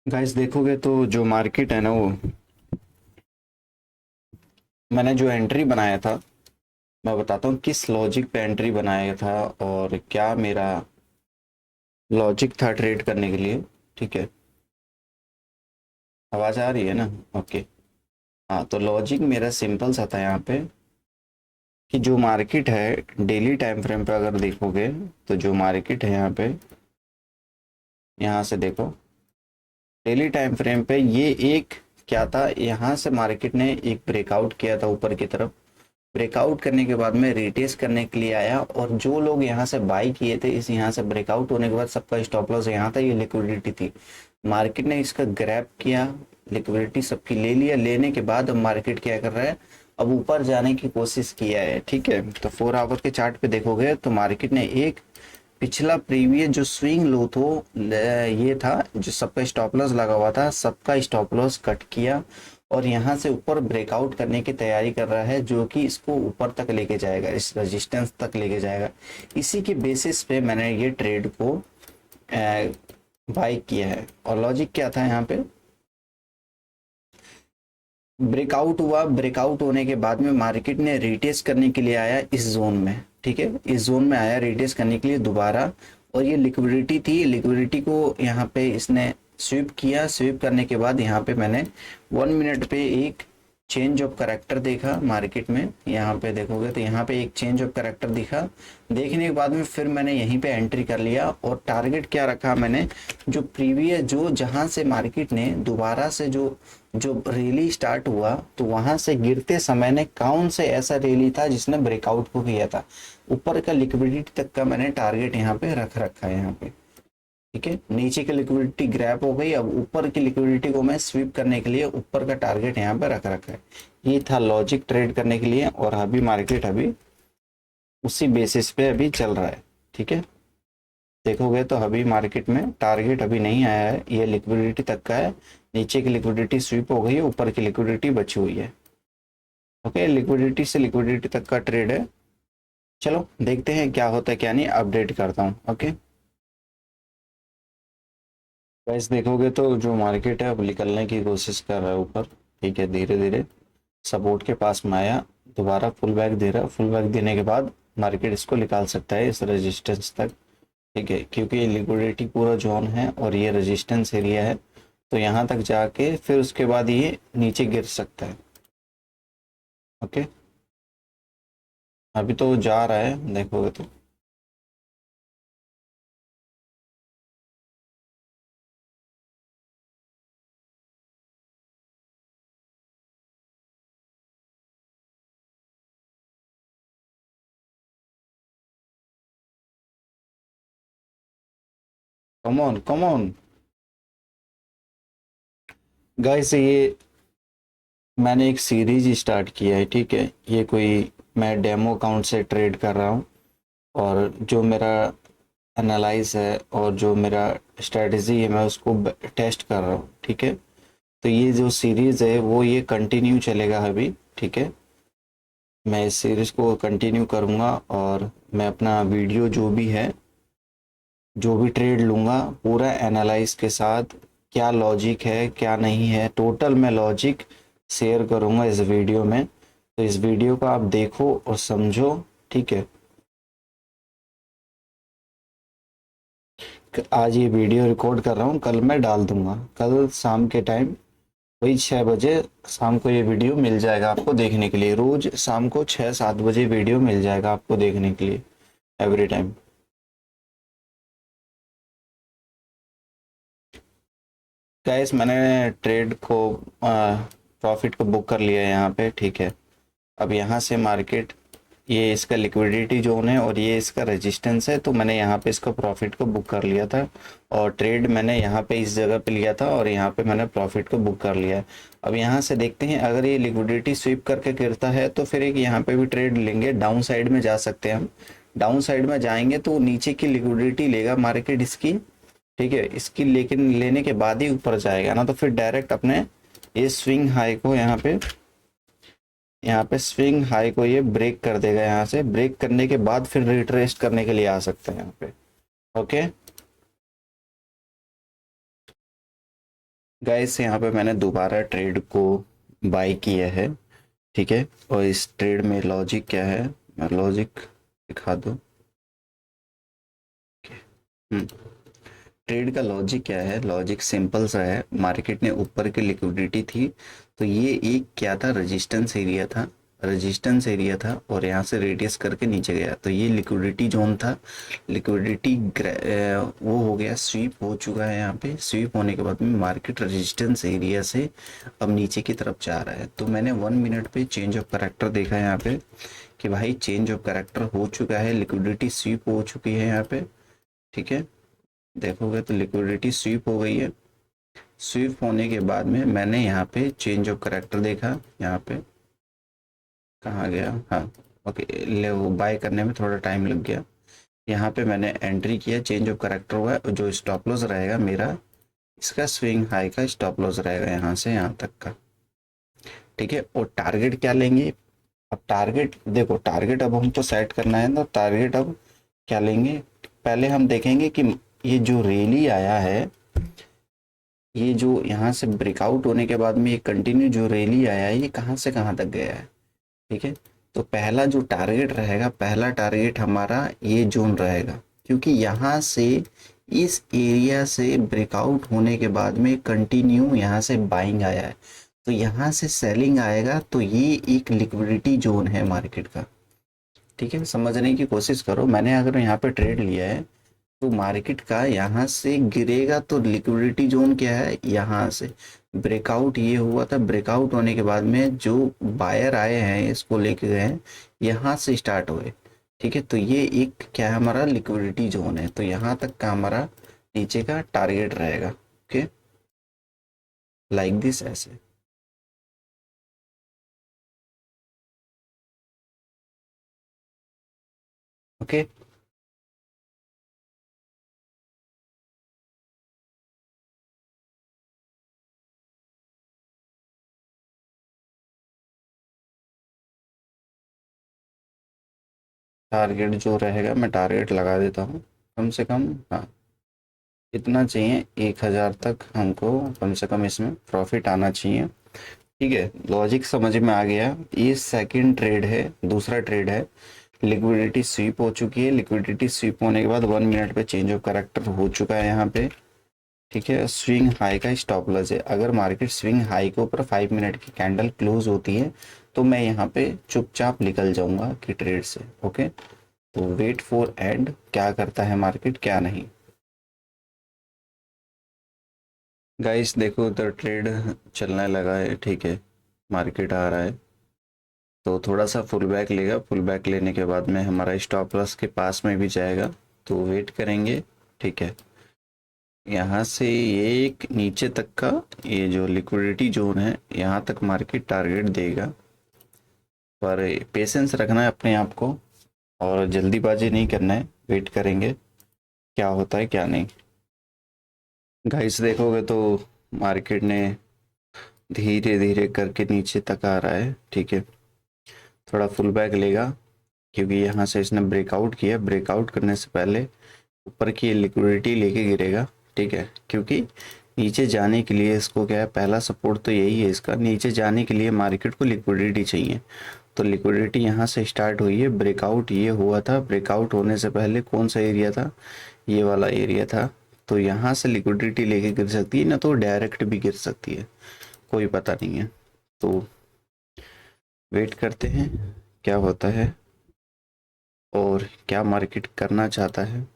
Guys देखोगे तो जो मार्केट है ना, वो मैंने जो एंट्री बनाया था, मैं बताता हूँ किस लॉजिक पे एंट्री बनाया था और क्या मेरा लॉजिक था ट्रेड करने के लिए। ठीक है, आवाज आ रही है ना? ओके। हाँ, तो लॉजिक मेरा सिंपल सा था यहाँ पे कि जो मार्केट है डेली टाइम फ्रेम पे अगर देखोगे तो जो मार्केट है यहाँ पे, यहाँ से देखो डेली टाइम फ्रेम पे ये एक क्या था, यहाँ से मार्केट ने एक ब्रेकआउट किया था ऊपर की तरफ। ब्रेकआउट करने के बाद में रिटेस्ट करने के लिए आया और जो लोग यहाँ से बाई किए थे, इस यहाँ से ब्रेकआउट होने के बाद सबका स्टॉप लॉस यहाँ था, ये लिक्विडिटी थी। मार्केट ने इसका ग्रैब किया, लिक्विडिटी सबकी ले लिया। लेने के बाद अब मार्केट क्या कर रहा है, अब ऊपर जाने की कोशिश किया है। ठीक है, तो 4 आवर के चार्ट पे देखोगे तो मार्केट ने एक पिछला प्रीवियस जो स्विंग लो तो ये था, जो सबका स्टॉप लॉस लगा हुआ था, सबका स्टॉप लॉस कट किया और यहाँ से ऊपर ब्रेकआउट करने की तैयारी कर रहा है, जो कि इसको ऊपर तक लेके जाएगा, इस रेजिस्टेंस तक लेके जाएगा। इसी के बेसिस पे मैंने ये ट्रेड को बाई किया है। और लॉजिक क्या था यहाँ पे, ब्रेकआउट हुआ, ब्रेकआउट होने के बाद में मार्केट ने रिटेस्ट करने के लिए आया इस जोन में। ठीक है, इस जोन में आया रिटेस्ट करने के लिए दोबारा, और ये लिक्विडिटी थी, लिक्विडिटी को यहाँ पे इसने स्वीप किया। स्वीप करने के बाद यहाँ पे मैंने 1 मिनट पे एक चेंज ऑफ करेक्टर देखा मार्केट में। यहाँ पे देखोगे तो यहाँ पे एक चेंज ऑफ करेक्टर दिखा। देखने के बाद में फिर मैंने यहीं पे एंट्री कर लिया और टारगेट क्या रखा मैंने, जो प्रीवियस जो जहां से मार्केट ने दोबारा से जो जो रैली स्टार्ट हुआ, तो वहां से गिरते समय ने कौन से ऐसा रैली था जिसने ब्रेकआउट को किया था, ऊपर का लिक्विडिटी तक का मैंने टारगेट यहाँ पे रख रखा है यहाँ पे। ठीक है, नीचे की लिक्विडिटी ग्रैप हो गई, अब ऊपर की लिक्विडिटी को मैं स्वीप करने के लिए ऊपर का टारगेट यहाँ पे रख रखा है। ये था लॉजिक ट्रेड करने के लिए, और अभी मार्केट अभी उसी बेसिस पे अभी चल रहा है। ठीक है, देखोगे तो अभी मार्केट में टारगेट अभी नहीं आया है, ये लिक्विडिटी तक का है। नीचे की लिक्विडिटी स्वीप हो गई है, ऊपर की लिक्विडिटी बची हुई है। ओके, लिक्विडिटी से लिक्विडिटी तक का ट्रेड है। चलो देखते हैं क्या होता है क्या नहीं, अपडेट करता हूँ। ओके गाइस, देखोगे तो जो मार्केट है अब निकलने की कोशिश कर रहा है ऊपर। ठीक है, धीरे धीरे सपोर्ट के पास में आया, दोबारा फुल बैक दे रहा है। फुल बैक देने के बाद मार्केट इसको निकाल सकता है इस रेजिस्टेंस तक। ठीक है, क्योंकि ये लिक्विडिटी पूरा जोन है और ये रेजिस्टेंस एरिया है, तो यहाँ तक जाके फिर उसके बाद ये नीचे गिर सकता है। ओके, अभी तो जा रहा है देखोगे तो। Come on come on guys, ये मैंने एक सीरीज स्टार्ट किया है। ठीक है, ये कोई मैं डेमो अकाउंट से ट्रेड कर रहा हूँ, और जो मेरा एनालाइज है और जो मेरा स्ट्रेटजी है मैं उसको टेस्ट कर रहा हूँ। ठीक है, तो ये जो सीरीज है वो ये कंटिन्यू चलेगा अभी। ठीक है, मैं इस सीरीज को कंटिन्यू करूँगा, और मैं अपना वीडियो जो भी है, जो भी ट्रेड लूँगा पूरा एनालाइज के साथ, क्या लॉजिक है क्या नहीं है, टोटल मैं लॉजिक शेयर करूँगा इस वीडियो में। तो इस वीडियो को आप देखो और समझो। ठीक है, आज ये वीडियो रिकॉर्ड कर रहा हूँ, कल मैं डाल दूंगा, कल शाम के टाइम वही 6 बजे शाम को ये वीडियो मिल जाएगा आपको देखने के लिए। रोज शाम को 6-7 बजे वीडियो मिल जाएगा आपको देखने के लिए, एवरी टाइम। गाइस, मैंने ट्रेड को प्रॉफिट को बुक कर लिया है यहाँ पे। ठीक है, अब यहाँ से मार्केट, ये इसका लिक्विडिटी जोन है और ये इसका रेजिस्टेंस है, तो मैंने यहाँ पे इसका प्रॉफिट को बुक कर लिया था, और ट्रेड मैंने यहाँ पे इस जगह पे लिया था और यहाँ पे मैंने प्रॉफिट को बुक कर लिया है। अब यहाँ से देखते हैं, अगर ये लिक्विडिटी स्वीप करके गिरता है तो फिर एक यहाँ पे भी ट्रेड लेंगे, डाउन साइड में जा सकते हैं हम। डाउन साइड में जाएंगे तो नीचे की लिक्विडिटी लेगा मार्केट इसकी। ठीक है, इसकी लेकिन लेने के बाद ही ऊपर जाएगा ना, तो फिर डायरेक्ट अपने ये स्विंग हाई को यहाँ पे स्विंग हाई को ये ब्रेक कर देगा। यहाँ से ब्रेक करने के बाद फिर रिट्रेस्ट करने के लिए आ सकते हैं यहाँ पे। ओके, गाइस यहाँ पे मैंने दोबारा ट्रेड को बाय किया है, ठीक है। और इस ट्रेड में लॉजिक क्या है, लॉजिक दिखा दो। हम्म ट्रेड का लॉजिक क्या है, लॉजिक सिंपल सा है। मार्केट ने ऊपर की लिक्विडिटी थी, तो ये एक क्या था, रेजिस्टेंस एरिया था, रेजिस्टेंस एरिया था, और यहाँ से रेडियस करके नीचे गया, तो ये लिक्विडिटी जोन था। लिक्विडिटी वो हो गया, स्वीप हो चुका है। यहाँ पे स्वीप होने के बाद में मार्केट रेजिस्टेंस एरिया से अब नीचे की तरफ जा रहा है। तो मैंने 1 मिनट पे चेंज ऑफ करेक्टर देखा है यहाँ पे कि भाई चेंज ऑफ करेक्टर हो चुका है, लिक्विडिटी स्वीप हो चुकी है यहाँ पे, ठीक है। देखोगे तो लिक्विडिटी स्वीप हो गई है। स्वीप होने के बाद में मैंने यहाँ पे चेंज ऑफ करेक्टर देखा, यहाँ पे कहाँ गया, हाँ ओके, ले वो बाय करने में थोड़ा टाइम लग गया। यहाँ पे मैंने एंट्री किया, चेंज ऑफ करेक्टर हुआ है। जो स्टॉप लॉस रहेगा मेरा, इसका स्विंग हाई का स्टॉप लॉस रहेगा यहाँ से यहाँ तक का, ठीक है। और टारगेट क्या लेंगे, अब टारगेट देखो, टारगेट अब हमको सेट करना है ना, टारगेट अब क्या लेंगे, पहले हम देखेंगे कि ये जो रैली आया है, ये जो यहाँ से ब्रेकआउट होने के बाद में ये कंटिन्यू जो रैली आया है, ये कहाँ से कहाँ तक गया है, ठीक है। तो पहला जो टारगेट रहेगा, पहला टारगेट हमारा ये जोन रहेगा, क्योंकि यहाँ से इस एरिया से ब्रेकआउट होने के बाद में कंटिन्यू यहाँ से बाइंग आया है, तो यहाँ से सेलिंग आएगा, तो ये एक लिक्विडिटी जोन है मार्केट का, ठीक है। समझने की कोशिश करो, मैंने अगर यहाँ पे ट्रेड लिया है, तो मार्केट का यहाँ से गिरेगा, तो लिक्विडिटी जोन क्या है, यहाँ से ब्रेकआउट ये हुआ था, ब्रेकआउट होने के बाद में जो बायर आए हैं इसको लेके गए हैं, यहाँ से स्टार्ट हुए, ठीक है। तो ये एक क्या है, हमारा लिक्विडिटी जोन है, तो यहाँ तक का हमारा नीचे का टारगेट रहेगा, ओके, लाइक दिस, ऐसे, ओके। टारगेट जो रहेगा मैं टारगेट लगा देता हूँ, कम से कम, हाँ, इतना चाहिए, 1,000 तक हमको कम से कम इसमें प्रॉफिट आना चाहिए, ठीक है। लॉजिक समझ में आ गया। ये सेकंड ट्रेड है, दूसरा ट्रेड है। लिक्विडिटी स्वीप हो चुकी है, लिक्विडिटी स्वीप होने के बाद 1 मिनट पे चेंज ऑफ करेक्टर हो चुका है यहाँ पे, ठीक है। स्विंग हाई का स्टॉप लॉस है, अगर मार्केट स्विंग हाई के ऊपर 5 मिनट की कैंडल क्लोज होती है, तो मैं यहाँ पे चुपचाप निकल जाऊंगा कि ट्रेड से, ओके। तो वेट फॉर एंड, क्या करता है मार्केट क्या नहीं। गाइस देखो, उधर ट्रेड चलने लगा है, ठीक है, मार्केट आ रहा है, तो थोड़ा सा फुल बैक लेगा, फुल बैक लेने के बाद में हमारा स्टॉप लॉस के पास में भी जाएगा, तो वेट करेंगे, ठीक है। यहाँ से ये एक नीचे तक का, ये जो लिक्विडिटी जोन है, यहाँ तक मार्केट टारगेट देगा, पर पेशेंस रखना है अपने आप को, और जल्दीबाजी नहीं करना है, वेट करेंगे क्या होता है क्या नहीं। गाइस देखोगे तो मार्केट ने धीरे धीरे करके नीचे तक आ रहा है, ठीक है। थोड़ा फुल बैक लेगा, क्योंकि यहाँ से इसने ब्रेकआउट किया, ब्रेकआउट करने से पहले ऊपर की लिक्विडिटी लेके गिरेगा, ठीक है। क्योंकि नीचे जाने के लिए इसको क्या है, पहला सपोर्ट तो यही है इसका, नीचे जाने के लिए मार्केट को लिक्विडिटी चाहिए, तो लिक्विडिटी यहाँ से स्टार्ट हुई है, ब्रेकआउट ये हुआ था, ब्रेकआउट होने से पहले कौन सा एरिया था, ये वाला एरिया था, तो यहाँ से लिक्विडिटी लेके गिर सकती है ना, तो डायरेक्ट भी गिर सकती है, कोई पता नहीं है। तो वेट करते हैं क्या होता है और क्या मार्केट करना चाहता है।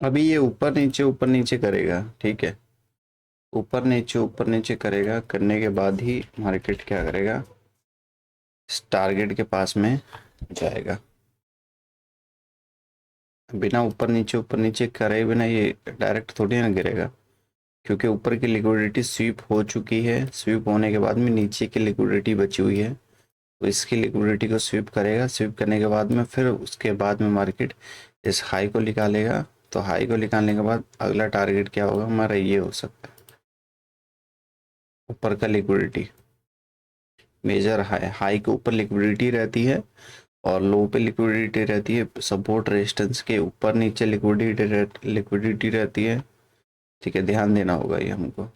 अभी ये ऊपर नीचे करेगा, ठीक है, ऊपर नीचे करेगा, करने के बाद ही मार्केट क्या करेगा, इस टारगेट के पास में जाएगा। बिना ऊपर नीचे करे बिना ये डायरेक्ट थोड़ी ना गिरेगा, क्योंकि ऊपर की लिक्विडिटी स्वीप हो चुकी है। स्वीप होने के बाद में नीचे की लिक्विडिटी बची हुई है, तो इसकी लिक्विडिटी को स्वीप करेगा। स्वीप करने के बाद में फिर उसके बाद में मार्केट इस हाई को निकालेगा। तो हाई को निकालने के बाद अगला टारगेट क्या होगा हमारा, ये हो सकता है ऊपर का लिक्विडिटी। मेजर हाई, हाई के ऊपर लिक्विडिटी रहती है और लो पे लिक्विडिटी रहती है। सपोर्ट रेजिस्टेंस के ऊपर नीचे लिक्विडिटी रहती है, ठीक है, ध्यान देना होगा ये हमको।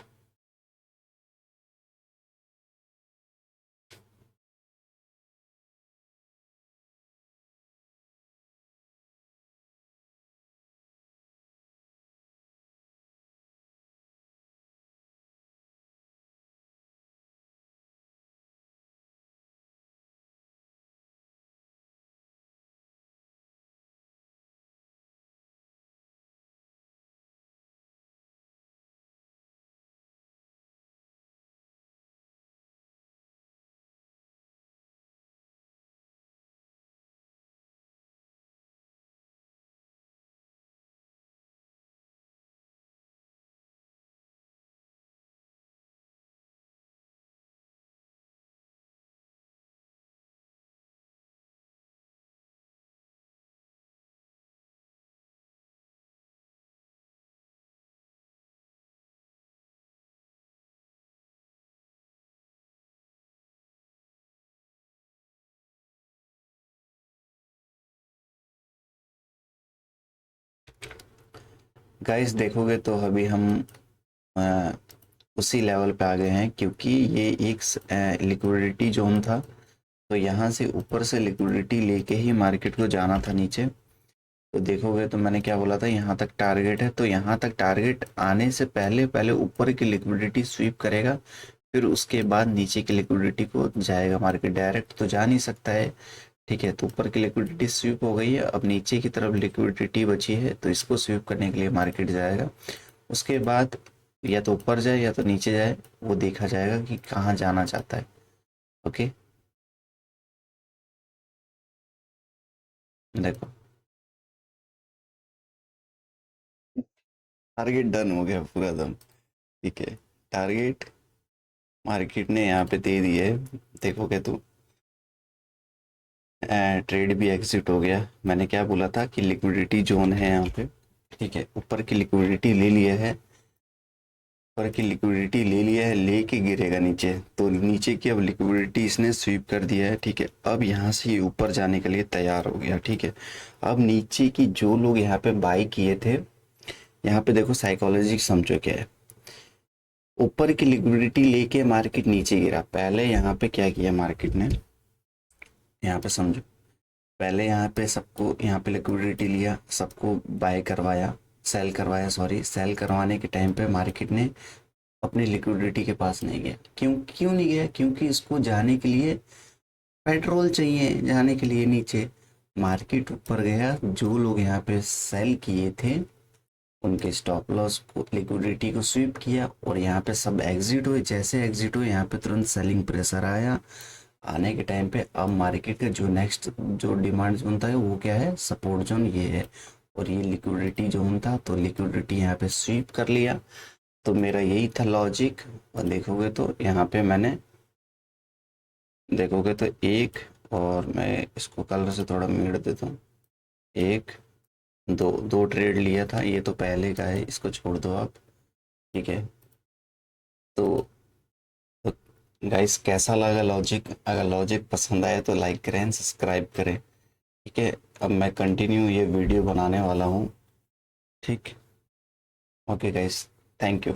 गाइस देखोगे तो अभी हम अ, उसी लेवल पे आ गए हैं, क्योंकि ये एक लिक्विडिटी जोन था। तो यहाँ से ऊपर से लिक्विडिटी लेके ही मार्केट को जाना था नीचे। तो देखोगे तो मैंने क्या बोला था, यहाँ तक टारगेट है, तो यहाँ तक टारगेट आने से पहले पहले ऊपर की लिक्विडिटी स्वीप करेगा, फिर उसके बाद नीचे की लिक्विडिटी को जाएगा मार्केट। डायरेक्ट तो जा नहीं सकता है, ठीक है। तो ऊपर की लिक्विडिटी स्वीप हो गई है, अब नीचे की तरफ लिक्विडिटी बची है, तो इसको स्वीप करने के लिए मार्केट जाएगा। उसके बाद या तो ऊपर जाए या तो नीचे जाए, वो देखा जाएगा कि कहाँ जाना चाहता है। ओके, देखो टारगेट डन हो गया पूरा दम, ठीक है। टारगेट मार्केट ने यहाँ पे दे दिए, देखोगे तो ट्रेड भी एग्जिट हो गया। मैंने क्या बोला था कि लिक्विडिटी जोन है यहाँ पे, ठीक है। ऊपर की लिक्विडिटी ले लिया है, ऊपर की लिक्विडिटी ले लिया है, लेके गिरेगा नीचे। तो नीचे की अब लिक्विडिटी इसने स्वीप कर दिया है, ठीक है। अब यहाँ से ऊपर जाने के लिए तैयार हो गया, ठीक है। अब नीचे की जो लोग यहाँ पे बाई किए थे, यहाँ पे देखो साइकोलॉजी समझो क्या है। ऊपर की लिक्विडिटी लेके मार्केट नीचे गिरा। पहले यहाँ पे क्या किया मार्केट ने, यहाँ पे समझो। पहले यहाँ पे सबको, यहाँ पे लिक्विडिटी लिया, सबको बाय करवाया, सेल करवाया, सॉरी, सेल करवाने के टाइम पे मार्केट ने अपनी लिक्विडिटी के पास नहीं गया। क्यों क्यों नहीं गया, क्योंकि इसको जाने के लिए पेट्रोल चाहिए, जाने के लिए नीचे। मार्केट ऊपर गया, जो लोग यहाँ पे सेल किए थे उनके स्टॉप लॉस को, लिक्विडिटी को स्वीप किया और यहाँ पे सब एग्जिट हुए। जैसे एग्जिट हुए, यहाँ पे तुरंत सेलिंग प्रेशर आया। आने के टाइम पे अब मार्केट का जो नेक्स्ट जो डिमांड जोन था वो क्या है, सपोर्ट जोन ये है, और ये लिक्विडिटी जोन था। तो लिक्विडिटी यहाँ पे स्वीप कर लिया। तो मेरा यही था लॉजिक। और देखोगे तो यहाँ पे मैंने, देखोगे तो एक, और मैं इसको कलर से थोड़ा मेड़ देता हूँ, एक, दो, दो ट्रेड लिया था। ये तो पहले का है, इसको छोड़ दो आप, ठीक है। तो, तो गाइस कैसा लगा लॉजिक, अगर लॉजिक पसंद आए तो लाइक करें, सब्सक्राइब करें, ठीक है। अब मैं कंटिन्यू ये वीडियो बनाने वाला हूँ, ठीक। Okay guys, thank you.